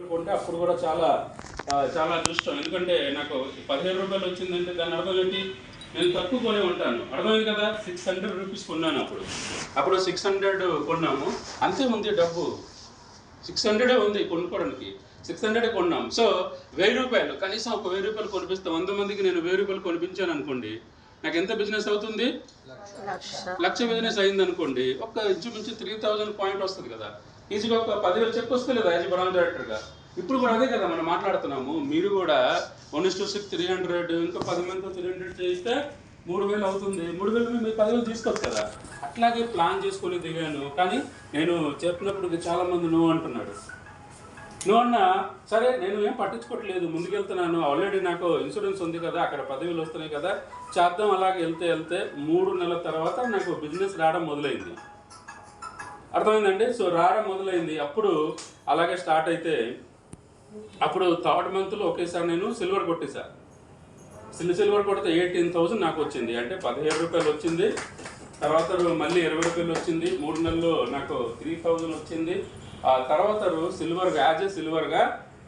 రూపాయలు కొంటే అప్పుడు కూడా చాలా చాలా అదృష్టం. ఎందుకంటే నాకు 17 రూపాయలు వచ్చిందంటే దాని అర్థం ఏంటి, నేను తక్కువ కొనే ఉంటాను, అర్థమైంది కదా. 600 రూపీస్ కొన్నాను అప్పుడు 600 కొన్నాము, అంతే ఉంది డబ్బు, 600 ఉంది కొనుక్కోవడానికి, 600 కొన్నాం. సో 1000 రూపాయలు, కనీసం ఒక 1000 రూపాయలు కొనిపిస్తే 100 మందికి నేను 1000 రూపాయలు కొనిపించాను అనుకోండి, నాకు ఎంత బిజినెస్ అవుతుంది, 1,00,000 బిజినెస్ అయింది అనుకోండి, ఒక ఇంచుమించు 3000 పాయింట్ వస్తుంది కదా, ఈజీగా ఒక 10,000 చెక్ వస్తుంది కదా యాజ్ బ్రాంచ్ డైరెక్టర్గా. ఇప్పుడు కూడా అదే కదా మనం మాట్లాడుతున్నాము. మీరు కూడా 1:6 300, ఇంకా 10 మందితో 300 చేస్తే 3000 అవుతుంది, 3000 మీరు 10,000 తీసుకోవచ్చు కదా. అట్లాగే ప్లాన్ చేసుకొని దిగాను. కానీ నేను చెప్పినప్పుడు చాలామంది నువ్వు అంటున్నాడు, నువ్వు అన్నా సరే నేను ఏం పట్టించుకోవట్లేదు, ముందుకెళ్తున్నాను, ఆల్రెడీ నాకు ఇన్సూరెన్స్ ఉంది కదా, అక్కడ 10,000 వస్తున్నాయి కదా, చేద్దాం. అలాగే వెళ్తే 3 నెలల తర్వాత నాకు బిజినెస్ రావడం మొదలైంది, అర్థమైందండి. సో రావడం మొదలైంది, అప్పుడు అలాగే స్టార్ట్ అయితే అప్పుడు 3rd మంత్లో ఒకేసారి నేను సిల్వర్ కొట్టేశాను. సిల్వర్ కొడితే 18,000 నాకు వచ్చింది, అంటే 17 రూపాయలు వచ్చింది. తర్వాత మళ్ళీ 20 రూపాయలు వచ్చింది, 3 నెలల్లో నాకు 3,000 వచ్చింది. ఆ తర్వాత సిల్వర్గా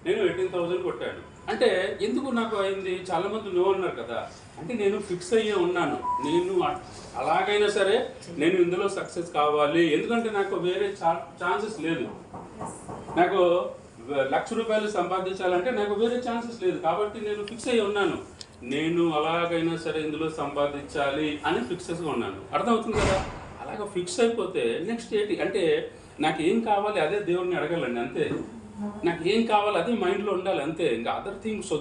నేను 18,000 కొట్టాను. అంటే ఎందుకు నాకు అయింది, చాలామంది నువ్వు అన్నారు కదా, అంటే నేను ఫిక్స్ అయ్యే ఉన్నాను, నేను అలాగైనా సరే నేను ఇందులో సక్సెస్ కావాలి, ఎందుకంటే నాకు వేరే ఛాన్సెస్ లేదు. నాకు 1,00,000 రూపాయలు సంపాదించాలంటే నాకు వేరే ఛాన్సెస్ లేదు, కాబట్టి నేను ఫిక్స్ అయ్యి ఉన్నాను, నేను అలాగైనా సరే ఇందులో సంపాదించాలి అని ఫిక్సెస్గా ఉన్నాను, అర్థమవుతుంది కదా. అలాగ ఫిక్స్ అయిపోతే నెక్స్ట్ ఏంటి అంటే, నాకు ఏం కావాలి అదే దేవుడిని అడగాలండి, అంతే. నాకు ఏం కావాలి అదే మైండ్లో ఉండాలి, అంతే. ఇంకా అదర్ థింగ్స్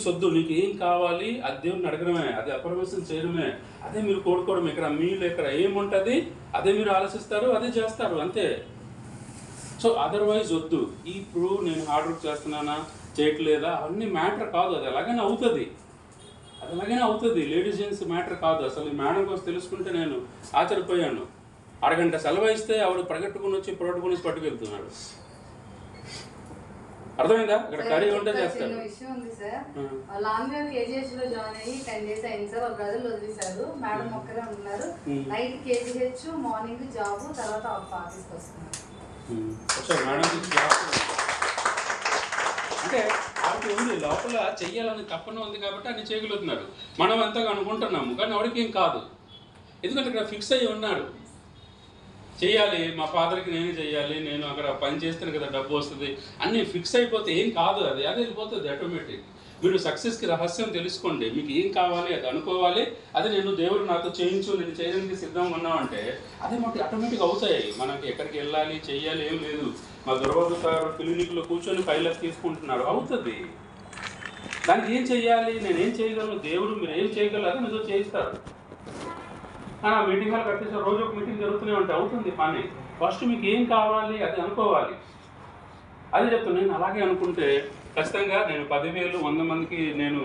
వద్దు. నీకు ఏం కావాలి అది దేవుడిని అడగడమే, అది అపరివేశం చేయడమే, అదే మీరు కోరుకోవడం. ఇక్కడ ఏముంటుంది అదే మీరు ఆలోచిస్తారు, అదే చేస్తారు, అంతే. సో అదర్వైజ్ వద్దు. ఇప్పుడు నేను హార్డ్ వర్క్ చేస్తున్నానా చేయట్లేదా అవన్నీ మ్యాటర్ కాదు, అది ఎలాగైనా అవుతుంది. లేడీస్ జెంట్స్ మ్యాటర్ కాదు. అసలు ఈ మేడం కోసం తెలుసుకుంటే నేను ఆశ్చర్యపోయాను. అరగంట సెలవు ఇస్తే ఆవిడ పరిగెట్టుకుని వచ్చి ప్రోటోకాల్స్ పట్టుకెళ్తున్నాడు, అర్థమైందా. ఇక్కడ కర్రీ ఉంటే చేస్తారు. విషయం ఉంది సార్, లాంగ్ కేజీహెచ్ లో జాయిన్ అయ్యి 10 days అయింది సార్. వాళ్ళ బ్రదర్ వదిలేశారు, మేడం ఒక్కరే ఉంటున్నారు. నైట్ కేజీహెచ్, మార్నింగ్ జాబ్, తర్వాత ఆఫీస్కి వస్తున్నారు. అంటే ఆవిడకి ఉంది లోపల చెయ్యాలని తప్పన ఉంది కాబట్టి అన్ని చేయగలుగుతున్నారు. మనం అంతగా అనుకుంటున్నాము, కానీ ఆవిడకి ఏం కాదు, ఎందుకంటే ఇక్కడ ఫిక్స్ అయ్యి ఉన్నాడు. చెయ్యాలి, మా ఫాదర్కి నేనే చెయ్యాలి, నేను అక్కడ పని చేస్తాను కదా డబ్బు వస్తుంది, అన్నీ ఫిక్స్ అయిపోతే ఏం కాదు, అది వెళ్ళిపోతుంది ఆటోమేటిక్. మీరు సక్సెస్కి రహస్యం తెలుసుకోండి, మీకు ఏం కావాలి అది అనుకోవాలి, అది నేను దేవుడు నాతో చేయించు, నేను చేయడానికి సిద్ధంగా ఉన్నామంటే అదే మాకు ఆటోమేటిక్ అవుతాయి. మనకి ఎక్కడికి వెళ్ళాలి చెయ్యాలి ఏం లేదు. మా దుర్వాదు సార్ క్లినిక్లో కూర్చొని 5 లక్షలు తీసుకుంటున్నాడు, అవుతుంది. దానికి ఏం చెయ్యాలి, నేనేం చేయగలను, దేవుడు మీరు ఏం చేయగలరు అది నిజం చేయిస్తారు. మీటింగ్ హాల్ కట్టేసారు, రోజు ఒక మీటింగ్ జరుగుతూనే ఉంటాయి, అవుతుంది పని. ఫస్ట్ మీకు ఏం కావాలి అది అనుకోవాలి, అది చెప్తాను. నేను అలాగే అనుకుంటే ఖచ్చితంగా నేను 10,000 100 మందికి నేను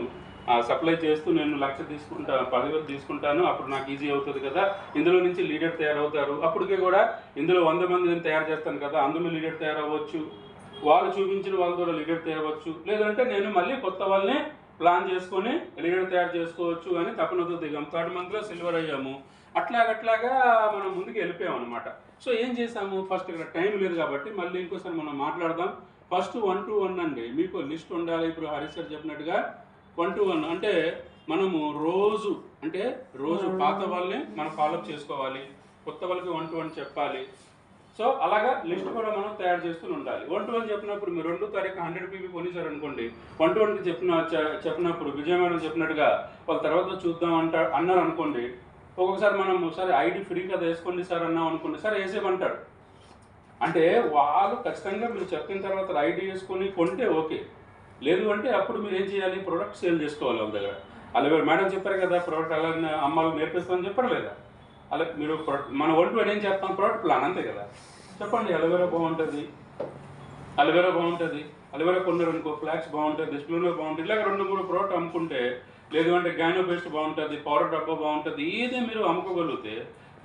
సప్లై చేస్తూ నేను 1,00,000 తీసుకుంటాను, 10,000 తీసుకుంటాను. అప్పుడు నాకు ఈజీ అవుతుంది కదా, ఇందులో నుంచి లీడర్ తయారవుతారు. అప్పటికే కూడా ఇందులో 100 మంది నేను తయారు చేస్తాను కదా, అందులో లీడర్ తయారవ్వచ్చు, వాళ్ళు చూపించిన వాళ్ళు కూడా లీడర్ తయారవచ్చు. లేదంటే నేను మళ్ళీ కొత్త వాళ్ళని ప్లాన్ చేసుకొని లీడర్ తయారు చేసుకోవచ్చు అని తప్పనతో దిగాం. 3rd మంత్లో సిల్వర్ అయ్యాము. అట్లాగా మనం ముందుకు వెళ్ళిపోయాం అనమాట. సో ఏం చేసాము, ఫస్ట్ ఇక్కడ టైం లేదు కాబట్టి మళ్ళీ ఇంకోసారి మనం మాట్లాడదాం. ఫస్ట్ 1 to 1 అండి, మీకు లిస్ట్ ఉండాలి. ఇప్పుడు హరీష్ సార్ చెప్పినట్టుగా 1 to 1 అంటే మనము రోజు పాత వాళ్ళని మనం ఫాలోఅప్ చేసుకోవాలి, కొత్త వాళ్ళకి 1 to 1 చెప్పాలి. సో అలాగా లిస్ట్ కూడా మనం తయారు చేసుకుని ఉండాలి. 1 to 1 చెప్పినప్పుడు మీరు 2వ తారీఖు 100 PV కొనిసారు అనుకోండి, 1 to 1 చెప్పినప్పుడు విజయ మేడం చెప్పినట్టుగా వాళ్ళ తర్వాత చూద్దాం అన్నారు అనుకోండి. ఒక్కొక్కసారి మనం సరే ఐడి ఫ్రీ కదా వేసుకోండి సార్ అన్నాం అనుకోండి, సరే వేసేమంటాడు. అంటే వాళ్ళు ఖచ్చితంగా మీరు చెప్పిన తర్వాత ఐడి వేసుకొని కొంటే ఓకే, లేదు అంటే అప్పుడు మీరు ఏం చేయాలి, ప్రోడక్ట్ సేల్ చేసుకోవాలి వాళ్ళ దగ్గర. అలాగే మేడం చెప్పారు కదా ప్రోడక్ట్ అలా అమ్మాయిలు నేర్పిస్తామని చెప్పారు లేదా, అలా మీరు మన 1 to 1 ఏం చెప్తాం, ప్రోడక్ట్ ప్లాన్ అంతే కదా. చెప్పండి, అలోవెరా బాగుంటుంది, అలోవెరా కొన్నారనుకో ఫ్లాక్స్ బాగుంటుంది, డిస్ప్లేలో బాగుంటుంది, ఇలాగ 2-3 ప్రోడక్ట్ అమ్ముకుంటే, లేదు అంటే గ్యానో పేస్ట్ బాగుంటుంది, పౌడర్ డబ్బా బాగుంటుంది, ఏదే మీరు అమ్ముకోగలిగితే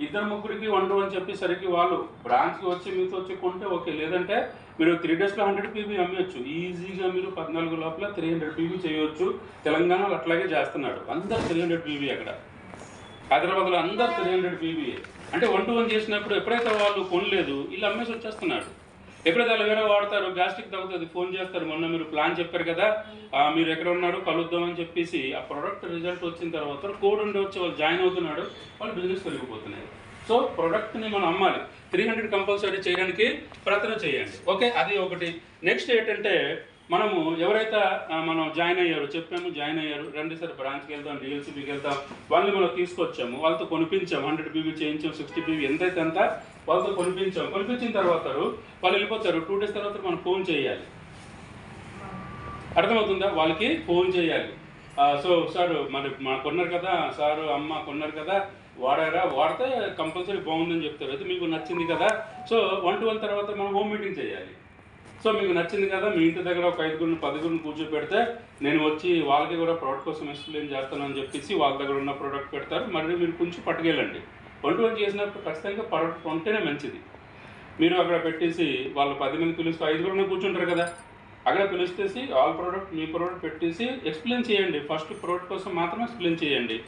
2-3కి 1 to 1 చెప్పేసరికి వాళ్ళు బ్రాంచ్కి వచ్చి మీతో వచ్చి కొంటే ఓకే. లేదంటే మీరు 3 daysలో 100 PV అమ్మేయచ్చు ఈజీగా. మీరు 14 లోపల 300 PV చేయవచ్చు. తెలంగాణలో అట్లాగే చేస్తున్నాడు, అందరు 300 PV. అక్కడ హైదరాబాద్లో అందరు 300 PV. అంటే 1 to 1 చేసినప్పుడు ఎప్పుడైతే వాళ్ళు కొనలేదు వీళ్ళు అమ్మేసి వచ్చేస్తున్నాడు. ఎప్పుడైతే అలా వేరే వాడతారు, గ్యాస్ట్రిక్ తగ్గుతుంది, ఫోన్ చేస్తారు, మొన్న మీరు ప్లాన్ చెప్పారు కదా మీరు ఎక్కడ ఉన్నారు కలుద్దామని చెప్పేసి ఆ ప్రోడక్ట్ రిజల్ట్ వచ్చిన తర్వాత కోడ్ ఉండి వచ్చి వాళ్ళు జాయిన్ అవుతున్నాడు, వాళ్ళు బిజినెస్ పెరిగిపోతున్నాయి. సో ప్రోడక్ట్ని మనం అమ్మాలి. 300 కంపల్సరీ చేయడానికి ప్రయత్నం చేయండి. ఓకే, అది ఒకటి. నెక్స్ట్ ఏంటంటే మనము ఎవరైతే మనం జాయిన్ అయ్యారు చెప్పాము, జాయిన్ అయ్యారు, రండి సార్ బ్రాంచ్కి వెళ్తాం, డిఎల్సీబీకి వెళ్తాం, వాళ్ళని మనం తీసుకొచ్చాము, వాళ్ళతో కొనిపించాము, 100 పీవీ చేయించాం, 60 పీవీ ఎంతైతే అంత వాళ్ళతో కొనిపించిన తర్వాత వాళ్ళు వెళ్ళిపోతారు. 2 days తర్వాత మనం ఫోన్ చేయాలి. అర్థమవుతుందా? వాళ్ళకి ఫోన్ చేయాలి. సో సార్ మరి మా కొన్నారు కదా సార్, అమ్మ కొన్నారు కదా, వాడారా, వాడితే కంపల్సరీ బాగుందని చెప్తారు, అయితే మీకు నచ్చింది కదా. సో 1 to 1 తర్వాత మనం హోమ్ మీటింగ్ చేయాలి. సో మీకు నచ్చింది కదా, మీ ఇంటి దగ్గర ఒక 5-10 కూర్చోపెడితే నేను వచ్చి వాళ్ళకి కూడా ప్రోడక్ట్ కోసం ఎక్స్ప్లెయిన్ చేస్తానని చెప్పేసి వాళ్ళ దగ్గర ఉన్న ప్రోడక్ట్ పెడతారు, మరి మీరు కొంచెం పట్టుకెళ్ళండి. 1 to 1 చేసినప్పుడు ఖచ్చితంగా ప్రోడక్ట్ కొంటేనే మంచిది. మీరు అక్కడ పెట్టేసి వాళ్ళు 10 మంది పిలుస్తూ 5 కూర్చుంటారు కదా, అక్కడ పిలిస్తేసి ఆల్ ప్రోడక్ట్ మీ ప్రోడక్ట్ పెట్టేసి ఎక్స్ప్లెయిన్ చేయండి. ఫస్ట్ ప్రోడక్ట్ కోసం మాత్రమే ఎక్స్ప్లెయిన్ చేయండి.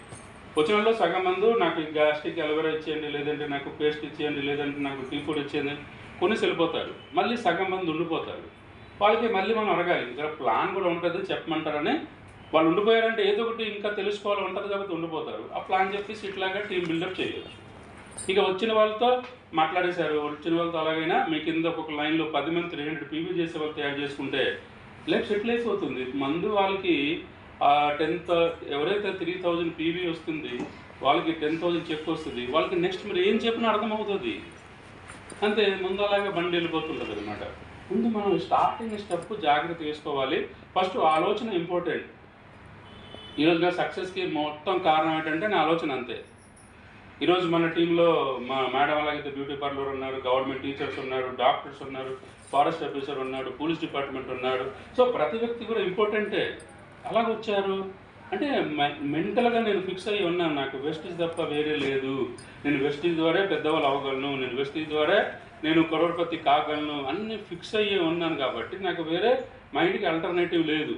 వచ్చిన వాళ్ళు సగం మందు నాకు గ్యాస్ట్రిక్ అలోవెరా ఇచ్చేయండి, లేదంటే నాకు పేస్ట్ ఇచ్చేయండి, లేదంటే నాకు టీ ఫుడ్ ఇచ్చేయండి కొనేసి వెళ్ళిపోతారు. మళ్ళీ సగం మంది ఉండిపోతారు. వాళ్ళకి మళ్ళీ మనం అడగాలి, ఇక్కడ ప్లాన్ కూడా ఉంటుంది చెప్పమంటారని. వాళ్ళు ఉండిపోయారంటే ఏదో ఒకటి ఇంకా తెలుసుకోవాలి ఉంటుంది కాబట్టి ఉండిపోతారు. ఆ ప్లాన్ చెప్పేసి ఇట్లాగా టీం బిల్డప్ చేయవచ్చు. ఇక వచ్చిన వాళ్ళతో మాట్లాడేశారు, వచ్చిన వాళ్ళతో అలాగైనా మీ కింద ఒక లైన్లో 10 మంది 300 పీవీ చేసే వాళ్ళు తయారు చేసుకుంటే లైఫ్ సెటిల్ అయిపోతుంది. మందు వాళ్ళకి 10 ఎవరైతే 3000 పీవీ వస్తుంది వాళ్ళకి 10,000 చెక్ వస్తుంది. వాళ్ళకి నెక్స్ట్ మీరు ఏం చెప్పినా అర్థమవుతుంది. అంతే, ముందు అలాగే బండి వెళ్ళిపోతుంటుంది అనమాట. ముందు మనం స్టార్టింగ్ స్టెప్ జాగ్రత్త వేసుకోవాలి. ఫస్ట్ ఆలోచన ఇంపార్టెంట్. ఈరోజుగా సక్సెస్కి మొత్తం కారణం ఏంటంటే నా ఆలోచన. అంతే. ఈరోజు మన టీంలో మా మేడం అలాగైతే బ్యూటీ పార్లర్ ఉన్నారు, గవర్నమెంట్ టీచర్స్ ఉన్నారు, డాక్టర్స్ ఉన్నారు, ఫారెస్ట్ ఆఫీసర్ ఉన్నాడు, పోలీస్ డిపార్ట్మెంట్ ఉన్నారు. సో ప్రతి వ్యక్తి కూడా ఇంపార్టెంటే. అలాగొచ్చారు అంటే మెంటల్గా నేను ఫిక్స్ అయ్యి ఉన్నాను, నాకు వెస్టీజ్ తప్ప వేరే లేదు, నేను వెస్టీజ్ ద్వారా పెద్దవాళ్ళు అవ్వగలను, నేను వెస్టీజ్ ద్వారా నేను కరోడ్పతి కాగలను అన్నీ ఫిక్స్ అయ్యి ఉన్నాను. కాబట్టి నాకు వేరే మైండ్కి ఆల్టర్నేటివ్ లేదు,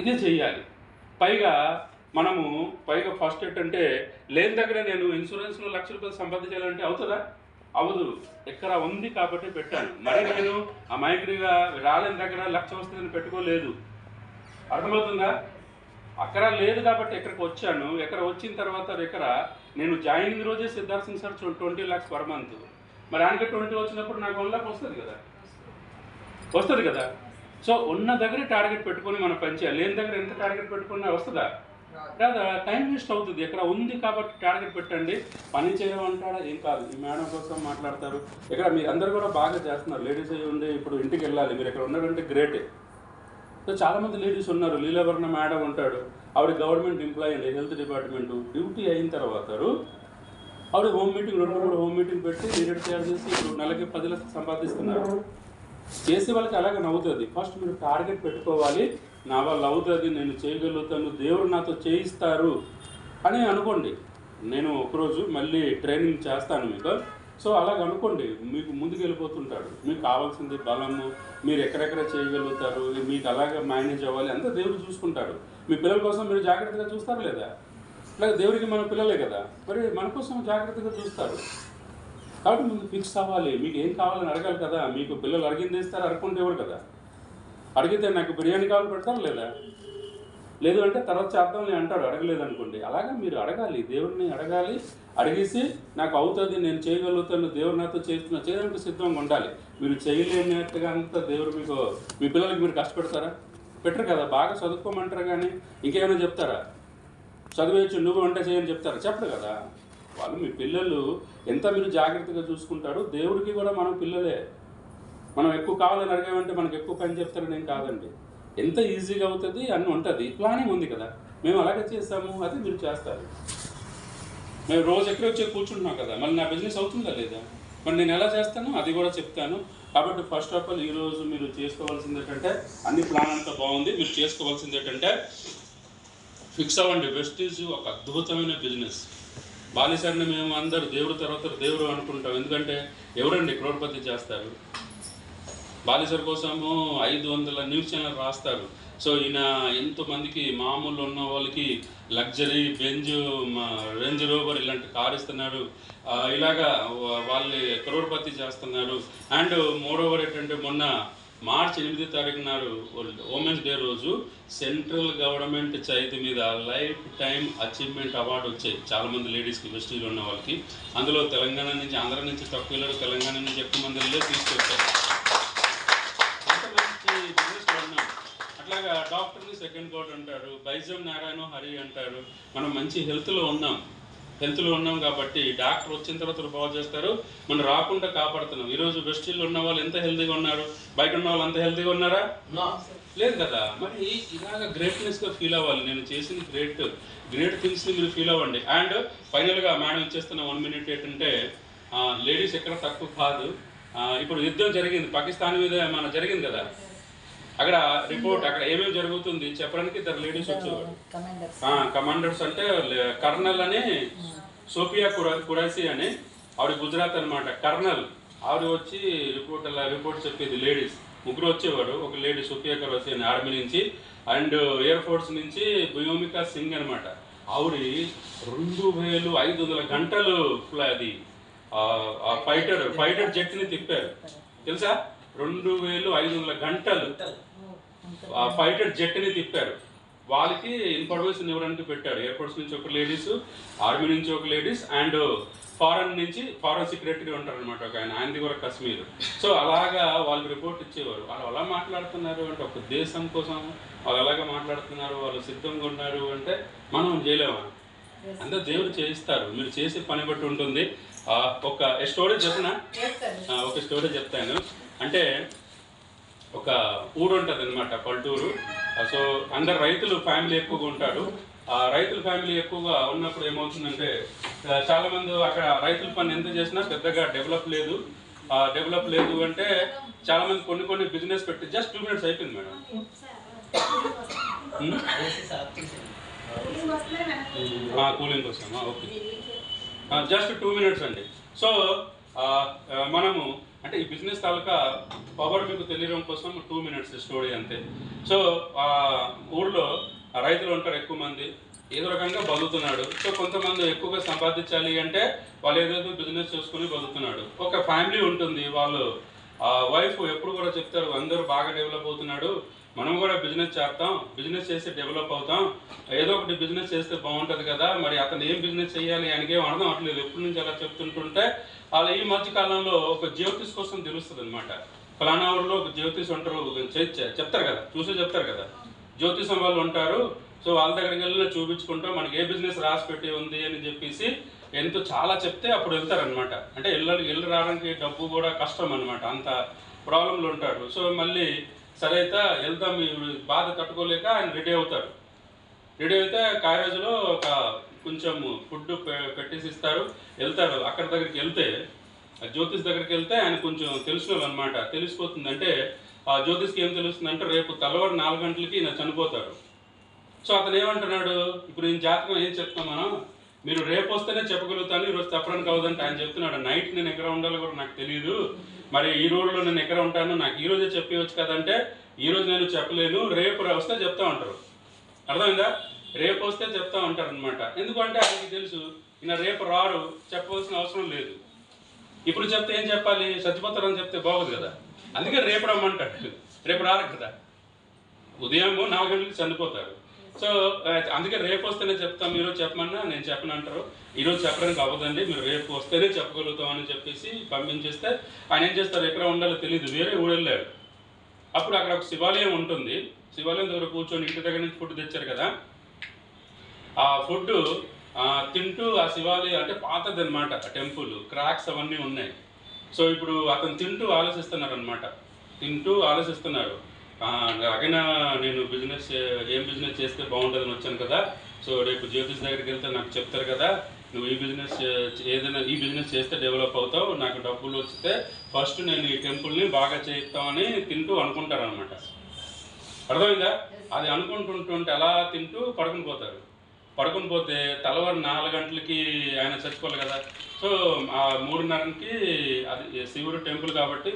ఇదే చెయ్యాలి. పైగా ఫస్ట్ ఏంటంటే లేని దగ్గర నేను ఇన్సూరెన్స్లో ₹1,00,000 సంపాదించాలంటే అవుతుందా? అవ్వదు. ఎక్కడ ఉంది కాబట్టి పెట్టాను. మరి నేను అమాయకుడిగా రాలేని దగ్గర 1,00,000 వస్తుందని పెట్టుకోలేదు. అర్థమవుతుందా? అక్కడ లేదు కాబట్టి ఎక్కడికి వచ్చాను. ఎక్కడ వచ్చిన తర్వాత నేను జాయినింగ్ రోజే Siddharth Singh sir 20 lakhs per month. మరి ఆయనకి 20 వచ్చినప్పుడు నాకు 1 lakh వస్తుంది కదా. సో ఉన్న దగ్గర టార్గెట్ పెట్టుకొని మనం పనిచేయాలి. లేని దగ్గర ఎంత టార్గెట్ పెట్టుకున్నా వస్తుందా? లేదా టైం వేస్ట్ అవుతుంది. ఎక్కడ ఉంది కాబట్టి టార్గెట్ పెట్టండి. పని చేయడం అంటారా ఏం కాదు. ఈ మేడం కోసం మాట్లాడతారు. ఇక్కడ మీరు అందరు కూడా బాగా చేస్తున్నారు. లేడీస్ అయ్యి ఉండి ఇప్పుడు ఇంటికి వెళ్ళాలి, మీరు ఎక్కడ ఉన్నారంటే గ్రేటే. సో చాలామంది లేడీస్ ఉన్నారు. లీలావర్ణ మేడం ఉంటాడు, ఆవిడ గవర్నమెంట్ ఎంప్లాయీ అండి, హెల్త్ డిపార్ట్మెంట్. డ్యూటీ అయిన తర్వాత ఆవిడ హోమ్ మీటింగ్ 2-3 హోమ్ మీటింగ్ పెట్టి పీరియడ్ తయారు చేసి ఇప్పుడు నెలకి 10 లక్షలు సంపాదిస్తున్నారు. చేసే వాళ్ళకి అలాగే నవ్వుతుంది. ఫస్ట్ మీరు టార్గెట్ పెట్టుకోవాలి, నా వల్ల అవుతుంది, నేను చేయగలుగుతాను, దేవుడు నాతో చేయిస్తారు అని అనుకోండి. నేను ఒకరోజు మళ్ళీ ట్రైనింగ్ చేస్తాను మీకు. సో అలాగ అనుకోండి, మీకు ముందుకు వెళ్ళిపోతుంటాడు. మీకు కావాల్సింది బలము, మీరు ఎక్కడెక్కడ చేయగలుగుతారు, మీకు అలాగే మేనేజ్ అవ్వాలి, అంతా దేవుడు చూసుకుంటాడు. మీ పిల్లల కోసం మీరు జాగ్రత్తగా చూస్తారు లేదా? అలాగే దేవుడికి మన పిల్లలే కదా, మరి మన కోసం జాగ్రత్తగా చూస్తారు. కాబట్టి ముందు ఫిక్స్ అవ్వాలి. మీకు ఏం కావాలని అడగాలి కదా. మీకు పిల్లలు అడిగింది ఇస్తారు, అడుక్కుంటే ఎవరు కదా. అడిగితే నాకు బిర్యానీ కావాలి పెడతారు లేదా? లేదు అంటే తర్వాత చేద్దామని అంటాడు, అడగలేదు అనుకోండి. అలాగే మీరు అడగాలి, దేవుడిని అడగాలి. అడిగేసి నాకు అవుతుంది, నేను చేయగలుగుతాను, దేవుడు నాతో చేయడానికి సిద్ధంగా ఉండాలి. మీరు చేయలేనట్టుగా అంతా దేవుడు మీ పిల్లలకి మీరు కష్టపెడతారా? పెట్టరు కదా. బాగా చదువుకోమంటారు కానీ ఇంకేమైనా చెప్తారా? చదివేయచ్చు, నువ్వు వంట చేయని చెప్తారా? చెప్పరు కదా. వాళ్ళు మీ పిల్లలు ఎంత మీరు జాగ్రత్తగా చూసుకుంటారు. దేవుడికి కూడా మనం పిల్లలే. మనం ఎక్కువ కావాలని అడిగామంటే మనకు ఎక్కువ పని చెప్తారని ఏం కాదండి. ఎంత ఈజీగా అవుతుంది అన్నీ ఉంటుంది. ప్లానింగ్ ఉంది కదా, మేము అలాగే చేస్తాము, అది మీరు చేస్తారు. మేము రోజు ఎక్కడ వచ్చి కూర్చుంటున్నాం కదా, మళ్ళీ నా బిజినెస్ అవుతుందా లేదా? మరి నేను ఎలా చేస్తాను అది కూడా చెప్తాను. కాబట్టి ఫస్ట్ ఆఫ్ ఆల్ ఈరోజు మీరు చేసుకోవాల్సింది ఏంటంటే, అన్ని ప్లాన్ అంతా బాగుంది, మీరు చేసుకోవాల్సింది ఏంటంటే ఫిక్స్ అవ్వండి. వెస్టీజ్ ఒక అద్భుతమైన బిజినెస్. బాలిసారిని మేము అందరూ దేవుడు తర్వాత దేవుడు అనుకుంటాం. ఎందుకంటే ఎవరండి క్రోర్పతి చేస్తారు? బాలిసర్ కోసము 500 న్యూస్ ఛానల్ రాస్తారు. సో ఈయన ఎంతోమందికి మామూలు ఉన్న వాళ్ళకి లగ్జరీ రేంజ్ రోవర్ ఇలాంటి కార్ ఇస్తున్నాడు. ఇలాగా వాళ్ళు క్రోర్పతి చేస్తున్నారు. అండ్ మోర్ ఓవర్ ఏంటంటే మొన్న మార్చి 8 తారీఖు నాడు ఉమెన్స్ డే రోజు సెంట్రల్ గవర్నమెంట్ చేతి మీద లైఫ్ టైం అచీవ్మెంట్ అవార్డు వచ్చాయి చాలామంది లేడీస్కి వెస్టీలో ఉన్న వాళ్ళకి. అందులో తెలంగాణ నుంచి, ఆంధ్ర నుంచి తక్కువ వెళ్ళారు, తెలంగాణ నుంచి ఎక్కువ మంది వెళ్ళి తీసుకొచ్చారు. అంత మంచి బిజినెస్లో ఉన్నాం. అట్లాగా డాక్టర్ని సెకండ్ కోట్ అంటారు, బైజం నారాయణ హరి అంటారు. మనం మంచి హెల్త్లో ఉన్నాం కాబట్టి డాక్టర్ వచ్చిన తర్వాత బాగు చేస్తారు, మనం రాకుండా కాపాడుతున్నాం. ఈరోజు వెస్టీల్లో ఉన్న వాళ్ళు ఎంత హెల్తీగా ఉన్నారు, బయట ఉన్న వాళ్ళు అంత హెల్తీగా ఉన్నారా? లేదు కదా. మరి ఇలాగ గ్రేట్నెస్గా ఫీల్ అవ్వాలి. నేను చేసిన గ్రేట్ థింగ్స్ని మీరు ఫీల్ అవ్వండి. అండ్ ఫైనల్గా మేడం ఇచ్చేస్తున్న 1 minute ఏంటంటే, లేడీస్ ఎక్కడ తక్కువ కాదు. ఇప్పుడు యుద్ధం జరిగింది, పాకిస్తాన్ మీద మన జరిగింది కదా, అక్కడ రిపోర్ట్ అక్కడ ఏమేమి జరుగుతుంది చెప్పడానికి 2 లేడీస్ వచ్చేవాడు. కమాండర్స్ అంటే కర్నల్ అని సోఫియా కురైసి అని, ఆవిడ గుజరాత్ అనమాట, కర్నల్. ఆవిడ వచ్చి రిపోర్ట్ చెప్పేది. లేడీస్ 3 వచ్చేవాడు. ఒక లేడీ సోఫియా కురైసి అని ఆర్మీ నుంచి, అండ్ ఎయిర్ ఫోర్స్ నుంచి భూమికా సింగ్ అనమాట. ఆవిడ 2500 గంటలు అది ఫైటర్ జెట్ని తిప్పారు తెలుసా. 2500 గంటలు ఫైటర్ జెట్ని తిప్పారు. వాళ్ళకి ఇన్ఫర్మేషన్ ఇవ్వడానికి పెట్టారు. ఎయిర్ ఫోర్స్ నుంచి ఒక లేడీస్, ఆర్మీ నుంచి ఒక లేడీస్, అండ్ ఫారెన్ సెక్రటరీ ఉంటారు అనమాట ఒక ఆయనది కూడా కశ్మీర్. సో అలాగా వాళ్ళకి రిపోర్ట్ ఇచ్చేవారు. వాళ్ళు అలా మాట్లాడుతున్నారు అంటే, ఒక దేశం కోసం వాళ్ళు అలాగా మాట్లాడుతున్నారు, వాళ్ళు సిద్ధంగా ఉన్నారు అంటే మనం చేయలేమా? అంతా దేవుడు చేయిస్తారు. మీరు చేసే పని బట్టి ఉంటుంది. ఒక స్టోరీ చెప్పిన ఒక స్టోరీ చెప్తాను. అంటే ఒక ఊరు ఉంటుంది అనమాట, పల్లెటూరు. సో అందరు రైతులు ఫ్యామిలీ ఎక్కువగా ఉంటారు. రైతుల ఫ్యామిలీ ఎక్కువగా ఉన్నప్పుడు ఏమవుతుందంటే, చాలామంది అక్కడ రైతుల పని ఎంత చేసినా పెద్దగా డెవలప్ లేదు అంటే చాలామంది కొన్ని బిజినెస్ పెట్టి. జస్ట్ 2 minutes అయిపోయింది మేడం. కూలింగ్ వస్తామా? ఓకే, జస్ట్ 2 minutes అండి. సో మనము అంటే ఈ బిజినెస్ తాలూకా పవర్ మీకు తెలియడం కోసం 2 minutes స్టోరీ అంతే. సో ఊళ్ళో రైతులు ఉంటారు ఎక్కువ మంది, ఏదో రకంగా బతుకుతున్నాడు. సో కొంతమంది ఎక్కువగా సంపాదించాలి అంటే వాళ్ళు ఏదేదో బిజినెస్ చేసుకుని బతుకుతున్నాడు. ఒక ఫ్యామిలీ ఉంటుంది, వాళ్ళు వైఫ్ ఎప్పుడు కూడా చెప్తారు, అందరూ బాగా డెవలప్ అవుతున్నాడు, మనం కూడా బిజినెస్ చేస్తాం, బిజినెస్ చేసి డెవలప్ అవుతాం, ఏదో ఒకటి బిజినెస్ చేస్తే బాగుంటుంది కదా. మరి అతను ఏం బిజినెస్ చేయాలి ఆయనకేం అర్థం అట్లేదు. ఎప్పటి నుంచి అలా చెప్తుంటుంటే అలా ఈ మధ్య కాలంలో ఒక జ్యోతిష్ కోసం తెలుస్తుంది అనమాట. ఫలానా ఊరిలో ఒక జ్యోతిష్ ఉంటారు, చెప్తారు కదా, చూసి చెప్తారు కదా, జ్యోతిషం వాళ్ళు ఉంటారు. సో వాళ్ళ దగ్గరికి వెళ్ళి చూపించుకుంటాం, మనకి ఏ బిజినెస్ రాసి పెట్టి ఉంది అని చెప్పేసి ఎంతో చాలా చెప్తే అప్పుడు వెళ్తారనమాట. అంటే ఇల్లు రావడానికి డబ్బు కూడా కష్టం అనమాట, అంత ప్రాబ్లంలు ఉంటారు. సో మళ్ళీ సరే అయితే వెళ్తాం, బాధ తట్టుకోలేక ఆయన రెడీ అవుతారు. రెడీ అయితే క్యారేజ్లో ఒక కొంచెం ఫుడ్ పెట్టేసి ఇస్తారు, వెళ్తారు. అక్కడ దగ్గరికి వెళ్తే, జ్యోతిష్ దగ్గరికి వెళ్తే ఆయన కొంచెం తెలిసిన వాళ్ళు అనమాట. తెలిసిపోతుంది అంటే ఆ జ్యోతిష్కి ఏం తెలుస్తుంది అంటే, రేపు తెల్లవారు 4 గంటలకి ఈయన చనిపోతారు. సో అతను ఏమంటున్నాడు, ఇప్పుడు ఈ జాతకం ఏం చెప్తాం మనం, మీరు రేపు వస్తేనే చెప్పగలుగుతాను, ఈరోజు చెప్పడానికి అవదంటే ఆయన చెప్తున్నాడు, నైట్ నేను ఎక్కడ ఉండాలో కూడా నాకు తెలియదు, మరి ఈ రోజులో నేను ఎక్కడ ఉంటాను నాకు ఈ రోజే చెప్పవచ్చు కదంటే, ఈరోజు నేను చెప్పలేను, రేపు వస్తే చెప్తా ఉంటారు. అర్థమైందా? రేపు వస్తే చెప్తా ఉంటారు అనమాట. ఎందుకంటే ఆయనకి తెలుసు ఈయన రేపు రారు, చెప్పవలసిన అవసరం లేదు. ఇప్పుడు చెప్తే ఏం చెప్పాలి, చచ్చిపోతారని చెప్తే బాగోదు కదా, అందుకే రేపు రమ్మంటాడు. రేపు రారు కదా, ఉదయం 4 గంటలకి చనిపోతారు. సో అందుకే రేపు వస్తేనే చెప్తాం, ఈరోజు చెప్పమన్నా నేను చెప్పను అంటారు. ఈరోజు చెప్పడానికి అవ్వదండి, మీరు రేపు వస్తేనే చెప్పగలుగుతాం అని చెప్పేసి పంపించేస్తే ఆయన ఏం చేస్తారు, ఎక్కడ ఉండాలో తెలియదు, వేరే ఊరు వెళ్ళాడు. అప్పుడు అక్కడ ఒక శివాలయం ఉంటుంది, శివాలయం దగ్గర కూర్చొని ఇంటి దగ్గర నుంచి ఫుడ్ తెచ్చారు కదా, ఆ ఫుడ్ తింటూ ఆ శివాలయం అంటే పాతది అనమాట, టెంపుల్ క్రాక్స్ అవన్నీ ఉన్నాయి. సో ఇప్పుడు అతను తింటూ ఆలోచిస్తున్నారు, అగైనా నేను ఏం బిజినెస్ చేస్తే బాగుంటుందని వచ్చాను కదా. సో రేపు జ్యోతిష్ దగ్గరికి వెళ్తే నాకు చెప్తారు కదా, నువ్వు ఈ బిజినెస్ చేస్తే డెవలప్ అవుతావు, నాకు డబ్బులు వస్తే ఫస్ట్ నేను ఈ టెంపుల్ని బాగా చేయిస్తామని తింటూ అనుకుంటారు అనమాట. అర్థమైందా? అది అనుకుంటుంటే అలా తింటూ పడుకుని పోతే తెల్లవారు 4 గంటలకి ఆయన చచ్చిపోవాలి కదా. సో ఆ 3:30కి అది శివుడు టెంపుల్ కాబట్టి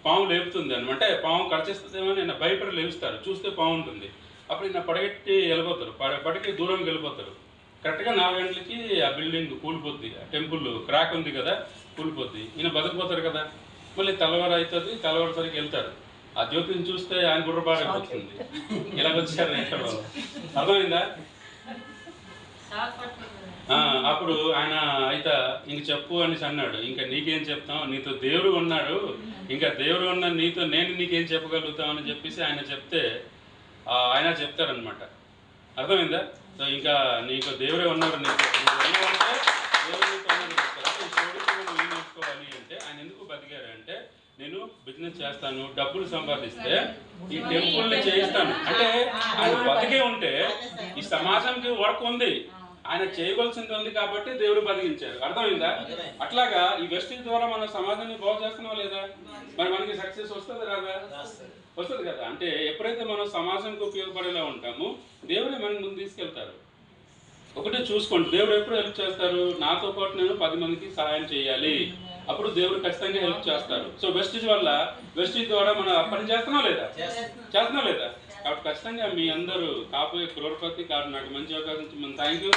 పాము లేపుతుంది అనమాట. పాము కరిచేస్తుందేమో నేను భయపడి లేపుస్తారు, చూస్తే పాము ఉంటుంది. అప్పుడు ఈయన పడగెట్టి వెళ్ళిపోతారు, పడకి దూరంకి వెళ్ళిపోతారు. కరెక్ట్గా 4 గంటలకి ఆ బిల్డింగ్ కూలిపోద్ది, ఆ టెంపుల్ క్రాక్ ఉంది కదా, కూలిపోద్ది. ఈయన బతికిపోతారు కదా. మళ్ళీ తెల్లవారు అవుతుంది, తెల్లవారుసరికి వెళ్తారు. ఆ జ్యోతిని చూస్తే ఆయన గుర్రపాడైపోతుంది. ఇలాగొచ్చారు ఎక్కడ వాళ్ళు, అర్థమైందా? అప్పుడు ఆయన అయితే ఇంక చెప్పు అనేసి అన్నాడు. ఇంకా నీకేం చెప్తాం, నీతో దేవుడు ఉన్నాడు, ఇంకా దేవుడు ఉన్న నీతో నేను నీకేం చెప్పగలుగుతామని చెప్పేసి ఆయన చెప్తే ఆయన చెప్తారనమాట. అర్థమైందా? సో ఇంకా నీకు దేవుడే ఉన్నారు, నీకు ఉన్నావంటే దేవుడు నీతో ఉన్నాడు చెప్తారు. అంటే ఈ స్టోరీకి మనం ఏం నేర్చుకోవాలి అంటే ఆయన ఎందుకు బతికారు అంటే, నేను బిజినెస్ చేస్తాను, డబ్బులు సంపాదిస్తే ఈ టెంపుల్ని చేయిస్తాను అంటే ఆయన బతికే ఉంటే ఈ సమాజంకి వర్క్ ఉంది, ఆయన చేయవలసింది ఉంది కాబట్టి దేవుడు బతికించారు. అర్థమైందా? అట్లాగా ఈ వెస్టిజ్ ద్వారా మన సమాజాన్ని బాగు చేస్తున్నావా లేదా? మరి మనకి సక్సెస్ వస్తుంది రాదా? వస్తుంది కదా. అంటే ఎప్పుడైతే మనం సమాజంకి ఉపయోగపడేలా ఉంటామో దేవుడే మనకి ముందు తీసుకెళ్తారు. ఒకటే చూసుకోండి, దేవుడు ఎప్పుడు హెల్ప్ చేస్తారు? నాతో పాటు నేను 10 మందికి సహాయం చేయాలి, అప్పుడు దేవుడు ఖచ్చితంగా హెల్ప్ చేస్తారు. సో వెస్టిజ్ వల్ల, వెస్టిజ్ ద్వారా మనం పని చేస్తున్నాం లేదా? చేస్తున్నాం లేదా? కాబట్టి ఖచ్చితంగా మీ అందరూ కాపోయే క్రోర్పతి కాదు. నాకు మంచి అవకాశం ఇచ్చి థ్యాంక్ యూ.